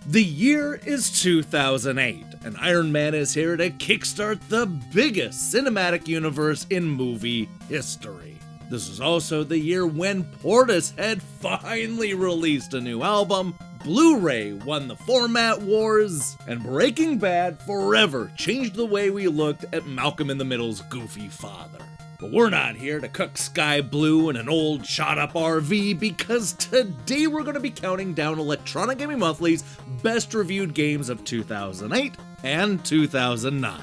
The year is 2008, and Iron Man is here to kickstart the biggest cinematic universe in movie history. This was also the year when Portishead finally released a new album, Blu-ray won the format wars, and Breaking Bad forever changed the way we looked at Malcolm in the Middle's goofy father. But we're not here to cook sky blue in an old shot-up RV, because today we're going to be counting down Electronic Gaming Monthly's best reviewed games of 2008 and 2009.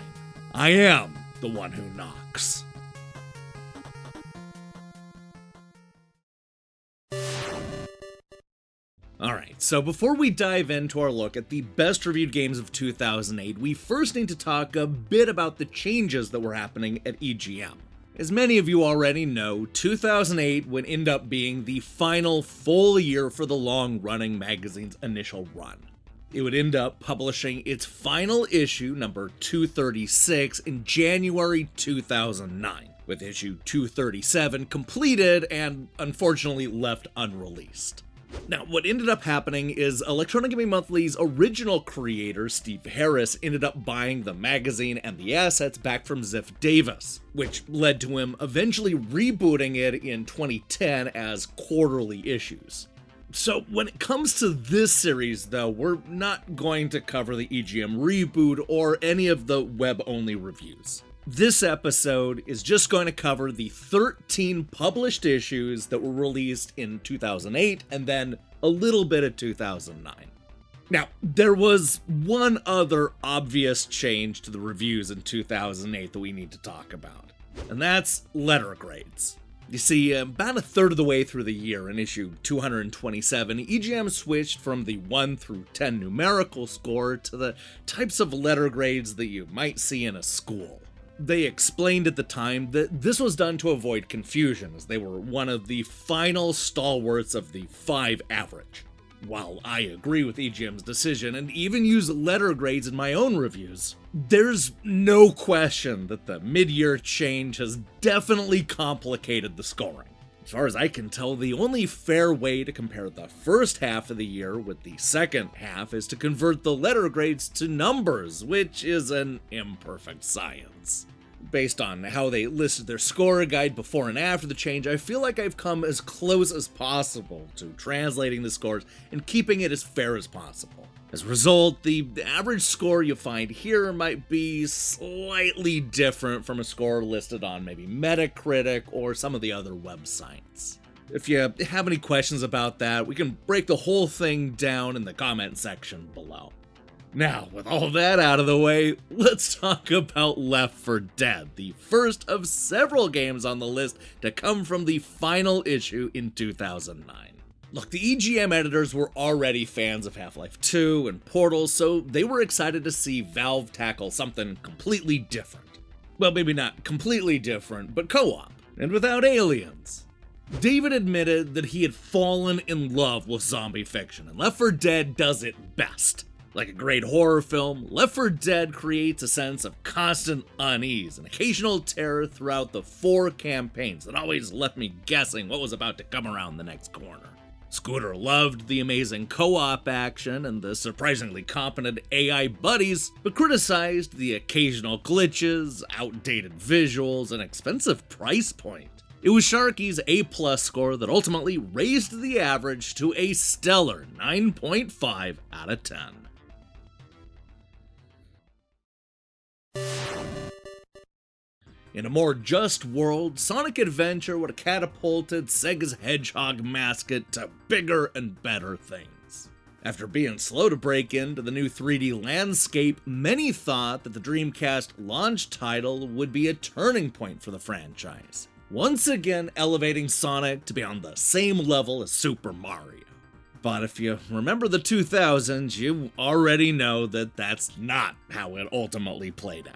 I am the one who knocks. Alright, so before we dive into our look at the best reviewed games of 2008, we first need to talk a bit about the changes that were happening at EGM. As many of you already know, 2008 would end up being the final full year for the long-running magazine's initial run. It would end up publishing its final issue, number 236, in January 2009, with issue 237 completed and unfortunately left unreleased. Now, what ended up happening is Electronic Gaming Monthly's original creator, Steve Harris, ended up buying the magazine and the assets back from Ziff Davis, which led to him eventually rebooting it in 2010 as quarterly issues. So when it comes to this series, though, we're not going to cover the EGM reboot or any of the web-only reviews. This episode is just going to cover the 13 published issues that were released in 2008 and then a little bit of 2009. Now, there was one other obvious change to the reviews in 2008 that we need to talk about, and that's letter grades. You see, about a third of the way through the year in issue 227, EGM switched from the 1 through 10 numerical score to the types of letter grades that you might see in a school. They explained at the time that this was done to avoid confusion, as they were one of the final stalwarts of the 5 average. While I agree with EGM's decision and even use letter grades in my own reviews, there's no question that the mid-year change has definitely complicated the scoring. As far as I can tell, the only fair way to compare the first half of the year with the second half is to convert the letter grades to numbers, which is an imperfect science. Based on how they listed their score guide before and after the change, I feel like I've come as close as possible to translating the scores and keeping it as fair as possible. As a result, the average score you find here might be slightly different from a score listed on maybe Metacritic or some of the other websites. If you have any questions about that, we can break the whole thing down in the comment section below. Now, with all that out of the way, let's talk about Left 4 Dead, the first of several games on the list to come from the final issue in 2009. Look, the EGM editors were already fans of Half-Life 2 and Portal, so they were excited to see Valve tackle something completely different. Well, maybe not completely different, but co-op, and without aliens. David admitted that he had fallen in love with zombie fiction, and Left 4 Dead does it best. Like a great horror film, Left 4 Dead creates a sense of constant unease and occasional terror throughout the 4 campaigns that always left me guessing what was about to come around the next corner. Scooter loved the amazing co-op action and the surprisingly competent AI buddies, but criticized the occasional glitches, outdated visuals, and expensive price point. It was Sharky's A+ score that ultimately raised the average to a stellar 9.5 out of 10. In a more just world, Sonic Adventure would have catapulted Sega's Hedgehog mascot to bigger and better things. After being slow to break into the new 3D landscape, many thought that the Dreamcast launch title would be a turning point for the franchise, once again elevating Sonic to be on the same level as Super Mario. But if you remember the 2000s, you already know that that's not how it ultimately played out.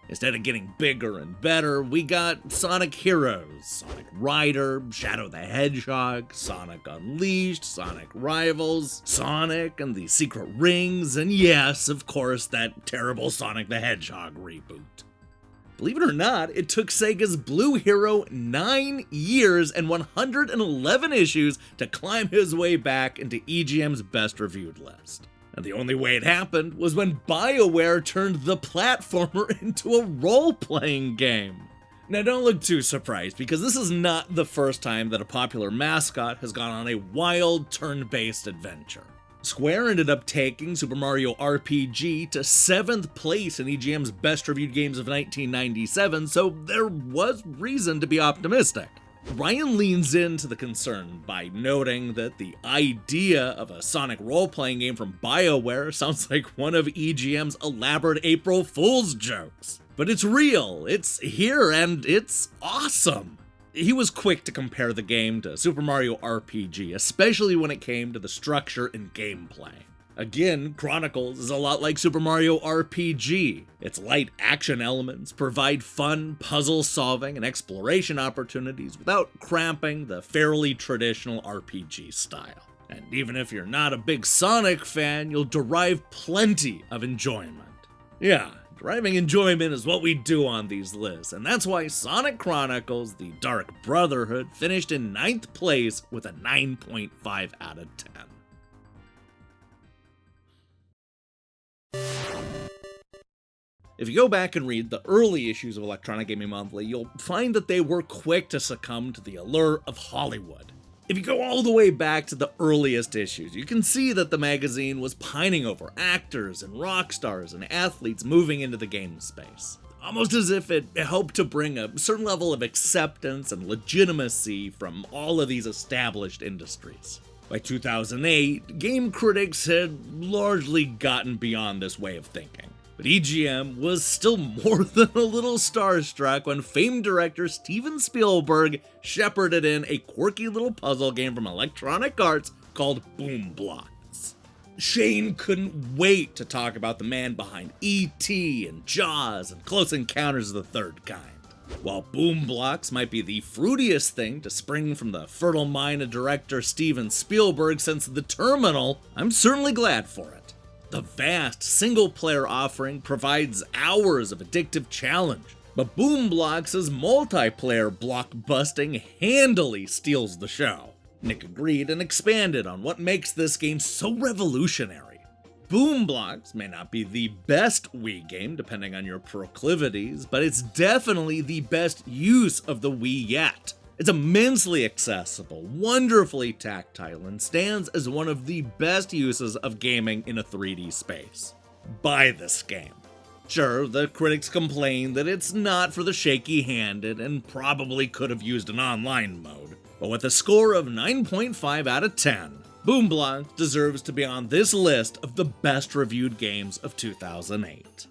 Instead of getting bigger and better, we got Sonic Heroes, Sonic Rider, Shadow the Hedgehog, Sonic Unleashed, Sonic Rivals, Sonic and the Secret Rings, and yes, of course, that terrible Sonic the Hedgehog reboot. Believe it or not, it took Sega's Blue Hero 9 years and 111 issues to climb his way back into EGM's best reviewed list. And the only way it happened was when BioWare turned the platformer into a role-playing game. Now don't look too surprised, because this is not the first time that a popular mascot has gone on a wild turn-based adventure. Square ended up taking Super Mario RPG to 7th place in EGM's Best Reviewed Games of 1997, so there was reason to be optimistic. Ryan leans into the concern by noting that the idea of a Sonic role-playing game from BioWare sounds like one of EGM's elaborate April Fool's jokes. But it's real, it's here, and it's awesome. He was quick to compare the game to Super Mario RPG, especially when it came to the structure and gameplay. Again, Chronicles is a lot like Super Mario RPG. Its light action elements provide fun puzzle solving and exploration opportunities without cramping the fairly traditional RPG style. And even if you're not a big Sonic fan, you'll derive plenty of enjoyment. Yeah, deriving enjoyment is what we do on these lists, and that's why Sonic Chronicles: The Dark Brotherhood finished in 9th place with a 9.5 out of 10. If you go back and read the early issues of Electronic Gaming Monthly, you'll find that they were quick to succumb to the allure of Hollywood. If you go all the way back to the earliest issues, you can see that the magazine was pining over actors and rock stars and athletes moving into the game space, almost as if it hoped to bring a certain level of acceptance and legitimacy from all of these established industries. By 2008, game critics had largely gotten beyond this way of thinking. But EGM was still more than a little starstruck when famed director Steven Spielberg shepherded in a quirky little puzzle game from Electronic Arts called Blox. Shane couldn't wait to talk about the man behind E.T. and Jaws and Close Encounters of the Third Kind. While Blox might be the fruitiest thing to spring from the fertile mind of director Steven Spielberg since The Terminal, I'm certainly glad for it. The vast single-player offering provides hours of addictive challenge, but Blox's multiplayer blockbusting handily steals the show. Nick agreed and expanded on what makes this game so revolutionary. Blox may not be the best Wii game, depending on your proclivities, but it's definitely the best use of the Wii yet. It's immensely accessible, wonderfully tactile, and stands as one of the best uses of gaming in a 3D space. Buy this game. Sure, the critics complain that it's not for the shaky-handed and probably could have used an online mode, but with a score of 9.5 out of 10, Blox deserves to be on this list of the best reviewed games of 2008.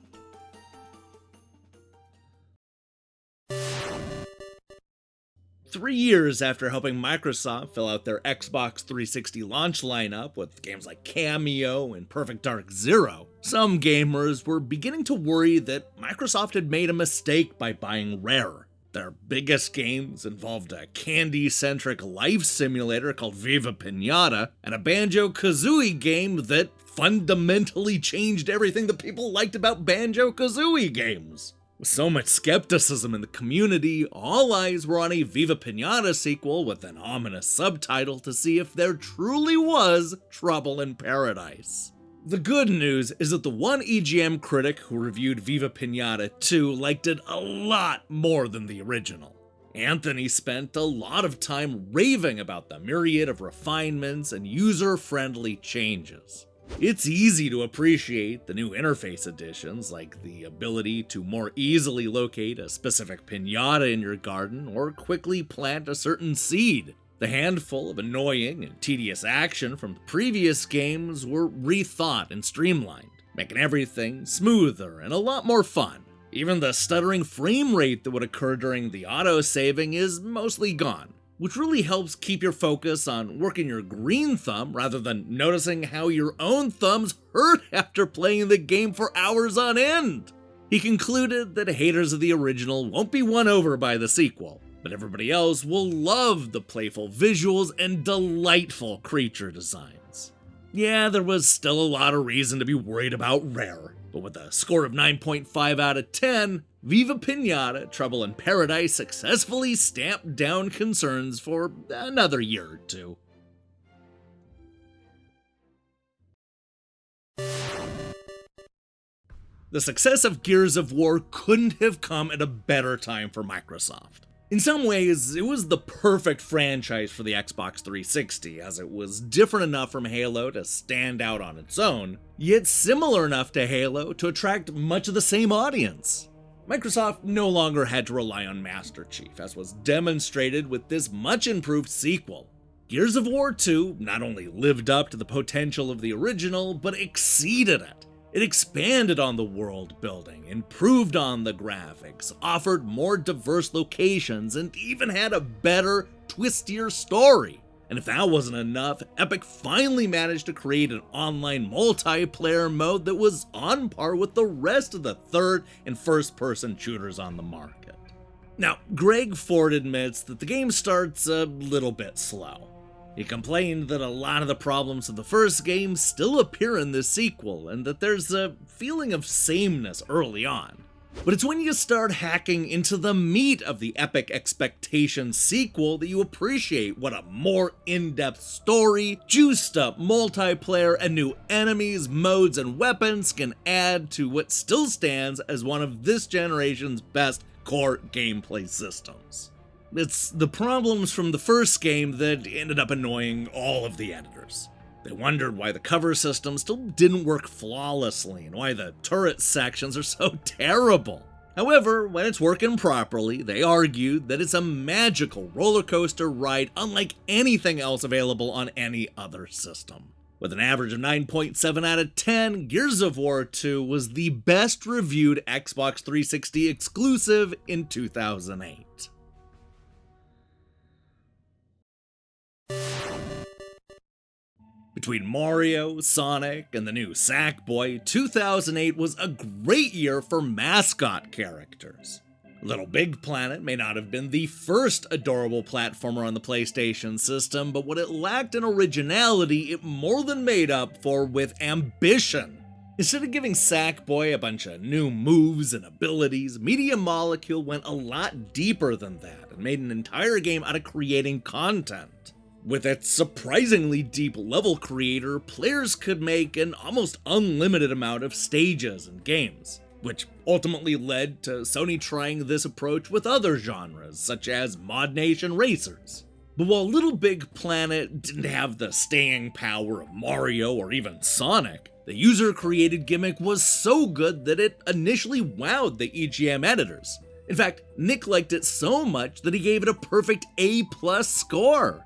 Three years after helping Microsoft fill out their Xbox 360 launch lineup with games like Cameo and Perfect Dark Zero, some gamers were beginning to worry that Microsoft had made a mistake by buying Rare. Their biggest games involved a candy-centric life simulator called Viva Pinata, and a Banjo-Kazooie game that fundamentally changed everything that people liked about Banjo-Kazooie games. With so much skepticism in the community, all eyes were on a Viva Pinata sequel with an ominous subtitle to see if there truly was trouble in paradise. The good news is that the one EGM critic who reviewed Viva Pinata 2 liked it a lot more than the original. Anthony spent a lot of time raving about the myriad of refinements and user-friendly changes. It's easy to appreciate the new interface additions, like the ability to more easily locate a specific pinata in your garden or quickly plant a certain seed. The handful of annoying and tedious action from the previous games were rethought and streamlined, making everything smoother and a lot more fun. Even the stuttering frame rate that would occur during the auto-saving is mostly gone, which really helps keep your focus on working your green thumb rather than noticing how your own thumbs hurt after playing the game for hours on end. He concluded that haters of the original won't be won over by the sequel, but everybody else will love the playful visuals and delightful creature designs. Yeah, there was still a lot of reason to be worried about Rare, but with a score of 9.5 out of 10, Viva Pinata: Trouble in Paradise successfully stamped down concerns for another year or two. The success of Gears of War couldn't have come at a better time for Microsoft. In some ways, it was the perfect franchise for the Xbox 360, as it was different enough from Halo to stand out on its own, yet similar enough to Halo to attract much of the same audience. Microsoft no longer had to rely on Master Chief, as was demonstrated with this much improved sequel. Gears of War 2 not only lived up to the potential of the original, but exceeded it. It expanded on the world building, improved on the graphics, offered more diverse locations, and even had a better, twistier story. And if that wasn't enough, Epic finally managed to create an online multiplayer mode that was on par with the rest of the third and first-person shooters on the market. Now, Greg Ford admits that the game starts a little bit slow. He complained that a lot of the problems of the first game still appear in this sequel, and that there's a feeling of sameness early on. But it's when you start hacking into the meat of the Epic Expectations sequel that you appreciate what a more in-depth story, juiced up multiplayer, and new enemies, modes, and weapons can add to what still stands as one of this generation's best core gameplay systems. It's the problems from the first game that ended up annoying all of the editors. They wondered why the cover system still didn't work flawlessly and why the turret sections are so terrible. However, when it's working properly, they argued that it's a magical roller coaster ride unlike anything else available on any other system. With an average of 9.7 out of 10, Gears of War 2 was the best reviewed Xbox 360 exclusive in 2008. Between Mario, Sonic, and the new Sackboy, 2008 was a great year for mascot characters. LittleBigPlanet may not have been the first adorable platformer on the PlayStation system, but what it lacked in originality, it more than made up for with ambition. Instead of giving Sackboy a bunch of new moves and abilities, Media Molecule went a lot deeper than that and made an entire game out of creating content. With its surprisingly deep level creator, players could make an almost unlimited amount of stages and games, which ultimately led to Sony trying this approach with other genres, such as Mod Nation Racers. But while LittleBigPlanet didn't have the staying power of Mario or even Sonic, the user-created gimmick was so good that it initially wowed the EGM editors. In fact, Nick liked it so much that he gave it a perfect A+ score.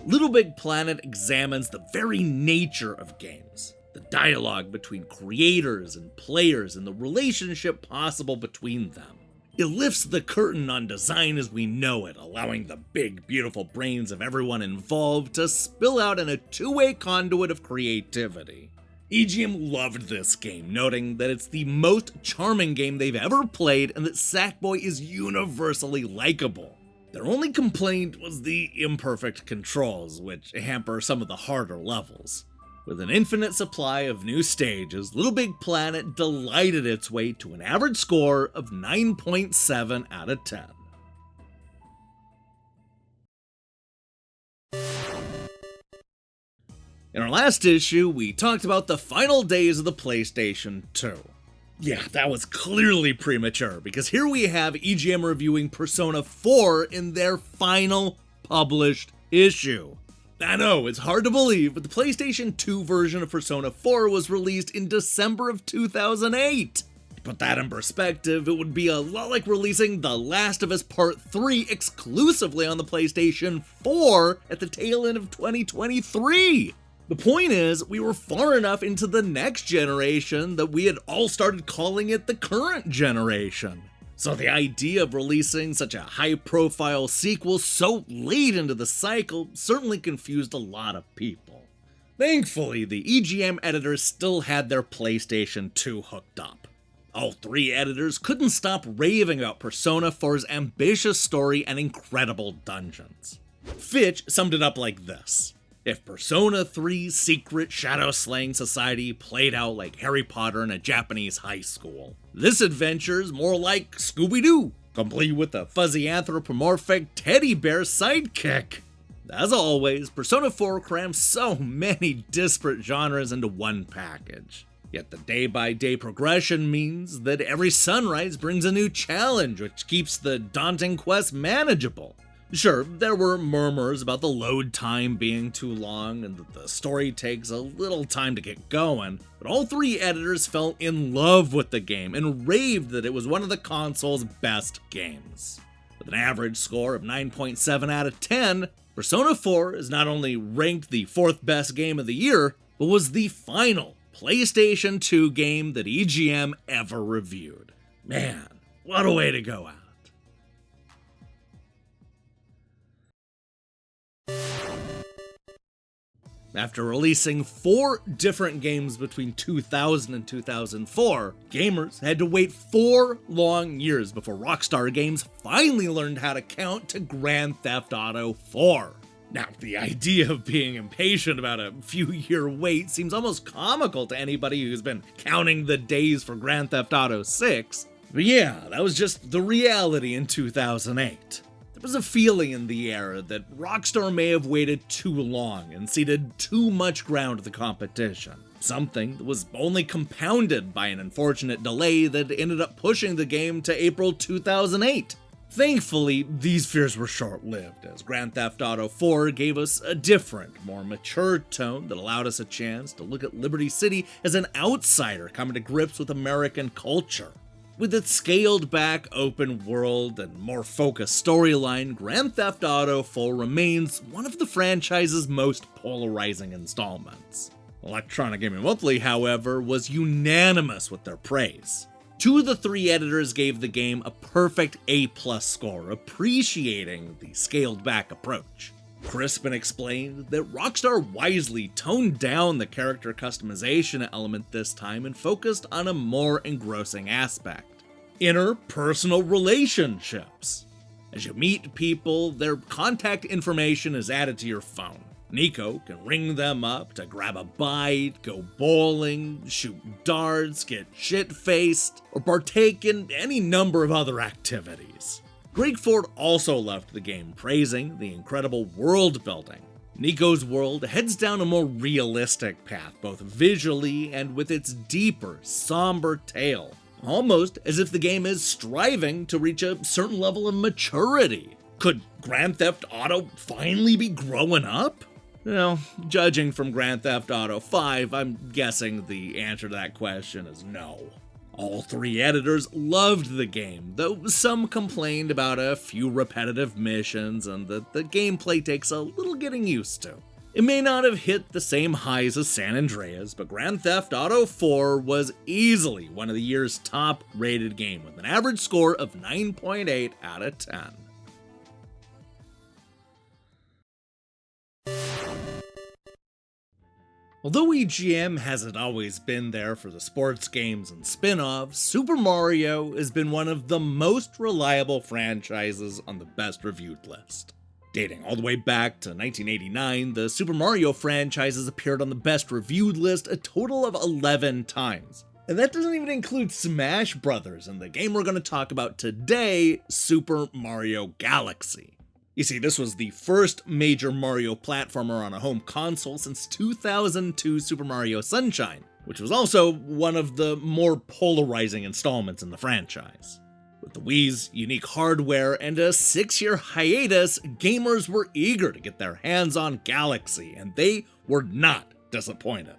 LittleBigPlanet examines the very nature of games, the dialogue between creators and players, and the relationship possible between them. It lifts the curtain on design as we know it, allowing the big, beautiful brains of everyone involved to spill out in a two-way conduit of creativity. EGM loved this game, noting that it's the most charming game they've ever played and that Sackboy is universally likable. Their only complaint was the imperfect controls, which hamper some of the harder levels. With an infinite supply of new stages, LittleBigPlanet delighted its way to an average score of 9.7 out of 10. In our last issue, we talked about the final days of the PlayStation 2. Yeah, that was clearly premature, because here we have EGM reviewing Persona 4 in their final published issue. I know, it's hard to believe, but the PlayStation 2 version of Persona 4 was released in December of 2008. To put that in perspective, it would be a lot like releasing The Last of Us Part 3 exclusively on the PlayStation 4 at the tail end of 2023. The point is, we were far enough into the next generation that we had all started calling it the current generation. So the idea of releasing such a high-profile sequel so late into the cycle certainly confused a lot of people. Thankfully, the EGM editors still had their PlayStation 2 hooked up. All three editors couldn't stop raving about Persona 4's ambitious story and incredible dungeons. Fitch summed it up like this: if Persona 3's secret shadow-slaying society played out like Harry Potter in a Japanese high school, this adventure's more like Scooby-Doo, complete with a fuzzy anthropomorphic teddy bear sidekick. As always, Persona 4 crams so many disparate genres into one package. Yet the day-by-day progression means that every sunrise brings a new challenge, which keeps the daunting quest manageable. Sure, there were murmurs about the load time being too long and that the story takes a little time to get going, but all three editors fell in love with the game and raved that it was one of the console's best games. With an average score of 9.7 out of 10, Persona 4 is not only ranked the 4th best game of the year, but was the final PlayStation 2 game that EGM ever reviewed. Man, what a way to go out. After releasing 4 different games between 2000 and 2004, gamers had to wait 4 long years before Rockstar Games finally learned how to count to Grand Theft Auto 4. Now, the idea of being impatient about a few-year wait seems almost comical to anybody who's been counting the days for Grand Theft Auto 6. But yeah, that was just the reality in 2008. There was a feeling in the air that Rockstar may have waited too long and ceded too much ground to the competition. Something that was only compounded by an unfortunate delay that ended up pushing the game to April 2008. Thankfully, these fears were short-lived, as Grand Theft Auto 4 gave us a different, more mature tone that allowed us a chance to look at Liberty City as an outsider coming to grips with American culture. With its scaled-back open world and more focused storyline, Grand Theft Auto 4 remains one of the franchise's most polarizing installments. Electronic Gaming Monthly, however, was unanimous with their praise. 2 of the 3 editors gave the game a perfect A+ score, appreciating the scaled-back approach. Crispin explained that Rockstar wisely toned down the character customization element this time and focused on a more engrossing aspect: interpersonal relationships. As you meet people, their contact information is added to your phone. Nico can ring them up to grab a bite, go bowling, shoot darts, get shit-faced, or partake in any number of other activities. Greg Ford also left the game praising the incredible world building. Nico's world heads down a more realistic path, both visually and with its deeper, somber tale, almost as if the game is striving to reach a certain level of maturity. Could Grand Theft Auto finally be growing up? Well, judging from Grand Theft Auto 5, I'm guessing the answer to that question is no. All 3 editors loved the game, though some complained about a few repetitive missions and that the gameplay takes a little getting used to. It may not have hit the same highs as San Andreas, but Grand Theft Auto 4 was easily one of the year's top-rated games, with an average score of 9.8 out of 10. Although EGM hasn't always been there for the sports games and spin-offs, Super Mario has been one of the most reliable franchises on the best reviewed list. Dating all the way back to 1989, the Super Mario franchise has appeared on the best reviewed list a total of 11 times. And that doesn't even include Smash Brothers and the game we're going to talk about today, Super Mario Galaxy. You see, this was the first major Mario platformer on a home console since 2002 Super Mario Sunshine, which was also one of the more polarizing installments in the franchise. With the Wii's unique hardware and a 6-year hiatus, gamers were eager to get their hands on Galaxy, and they were not disappointed.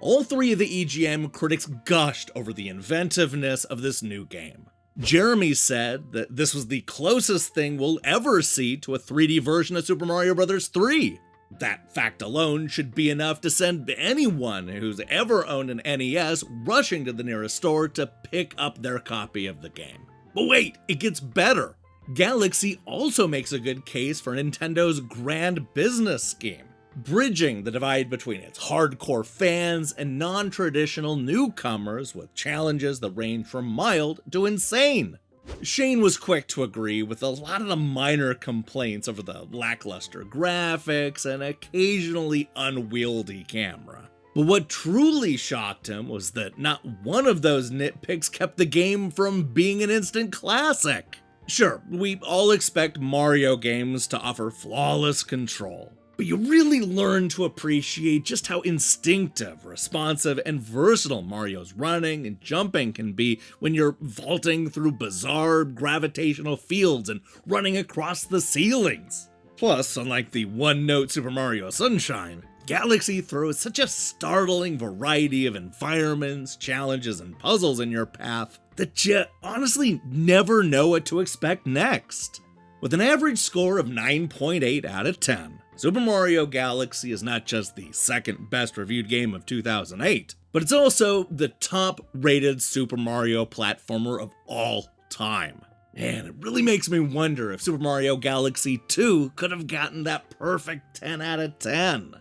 All 3 of the EGM critics gushed over the inventiveness of this new game. Jeremy said that this was the closest thing we'll ever see to a 3D version of Super Mario Bros. 3. That fact alone should be enough to send anyone who's ever owned an NES rushing to the nearest store to pick up their copy of the game. But wait, it gets better. Galaxy also makes a good case for Nintendo's grand business scheme, bridging the divide between its hardcore fans and non-traditional newcomers with challenges that range from mild to insane. Shane was quick to agree with a lot of the minor complaints over the lackluster graphics and occasionally unwieldy camera. But what truly shocked him was that not one of those nitpicks kept the game from being an instant classic. Sure, we all expect Mario games to offer flawless control. But you really learn to appreciate just how instinctive, responsive, and versatile Mario's running and jumping can be when you're vaulting through bizarre gravitational fields and running across the ceilings. Plus, unlike the one-note Super Mario Sunshine, Galaxy throws such a startling variety of environments, challenges, and puzzles in your path that you honestly never know what to expect next. With an average score of 9.8 out of 10, Super Mario Galaxy is not just the second best reviewed game of 2008, but it's also the top-rated Super Mario platformer of all time. And it really makes me wonder if Super Mario Galaxy 2 could have gotten that perfect 10 out of 10.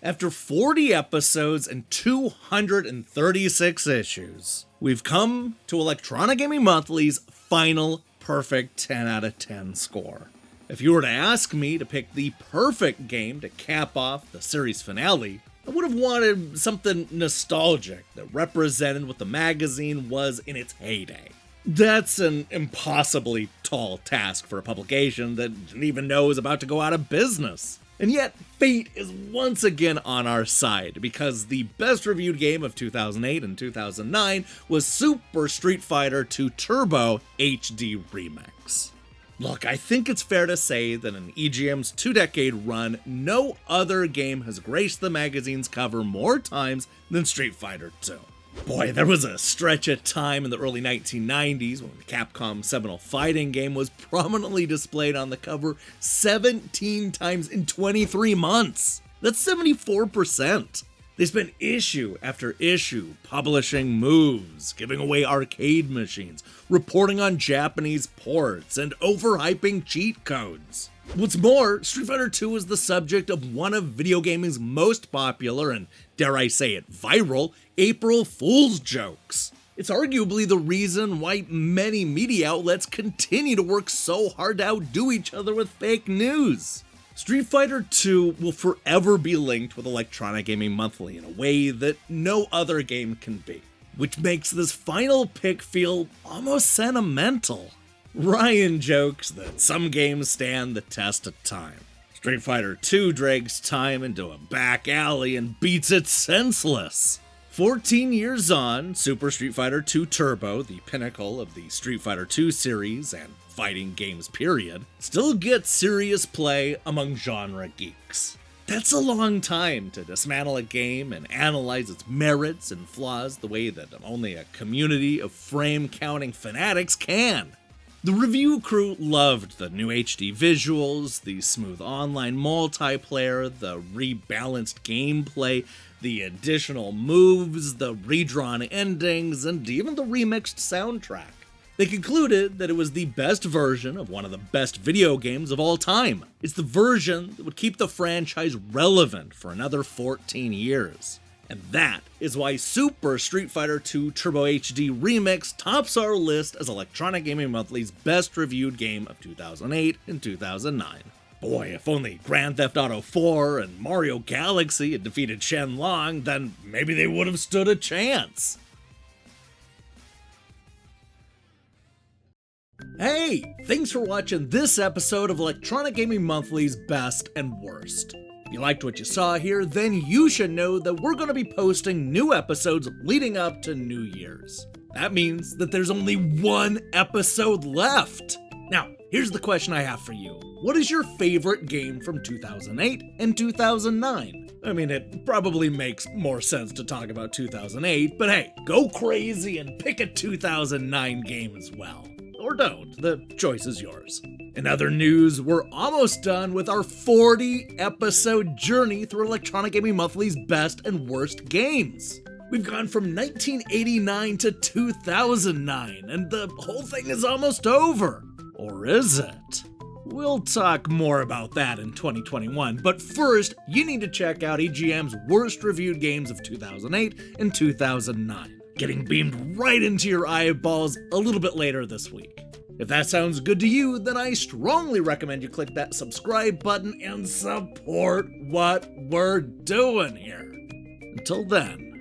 After 40 episodes and 236 issues, we've come to Electronic Gaming Monthly's final perfect 10 out of 10 score. If you were to ask me to pick the perfect game to cap off the series finale, I would have wanted something nostalgic that represented what the magazine was in its heyday. That's an impossibly tall task for a publication that didn't even know it was about to go out of business. And yet, fate is once again on our side, because the best reviewed game of 2008 and 2009 was Super Street Fighter II Turbo HD Remix. Look, I think it's fair to say that in EGM's two-decade run, no other game has graced the magazine's cover more times than Street Fighter II. Boy, there was a stretch of time in the early 1990s when the Capcom seminal fighting game was prominently displayed on the cover 17 times in 23 months. That's 74%. They spent issue after issue publishing moves, giving away arcade machines, reporting on Japanese ports, and overhyping cheat codes. What's more, Street Fighter II was the subject of one of video gaming's most popular and, dare I say it, viral April Fool's jokes. It's arguably the reason why many media outlets continue to work so hard to outdo each other with fake news. Street Fighter II will forever be linked with Electronic Gaming Monthly in a way that no other game can be, which makes this final pick feel almost sentimental. Ryan jokes that some games stand the test of time. Street Fighter II drags time into a back alley and beats it senseless. 14 years on, Super Street Fighter II Turbo, the pinnacle of the Street Fighter II series and fighting games period, still gets serious play among genre geeks. That's a long time to dismantle a game and analyze its merits and flaws the way that only a community of frame-counting fanatics can. The review crew loved the new HD visuals, the smooth online multiplayer, the rebalanced gameplay, the additional moves, the redrawn endings, and even the remixed soundtrack. They concluded that it was the best version of one of the best video games of all time. It's the version that would keep the franchise relevant for another 14 years. And that is why Super Street Fighter II Turbo HD Remix tops our list as Electronic Gaming Monthly's best reviewed game of 2008 and 2009. Boy, if only Grand Theft Auto 4 and Mario Galaxy had defeated Shenlong, then maybe they would have stood a chance. Hey, thanks for watching this episode of Electronic Gaming Monthly's Best and Worst. If you liked what you saw here, then you should know that we're going to be posting new episodes leading up to New Year's. That means that there's only one episode left. Now, here's the question I have for you. What is your favorite game from 2008 and 2009? I mean, it probably makes more sense to talk about 2008, but hey, go crazy and pick a 2009 game as well. Or don't, the choice is yours. In other news, we're almost done with our 40-episode journey through Electronic Gaming Monthly's best and worst games. We've gone from 1989 to 2009, and the whole thing is almost over. Or is it? We'll talk more about that in 2021, but first, you need to check out EGM's worst reviewed games of 2008 and 2009, getting beamed right into your eyeballs a little bit later this week. If that sounds good to you, then I strongly recommend you click that subscribe button and support what we're doing here. Until then,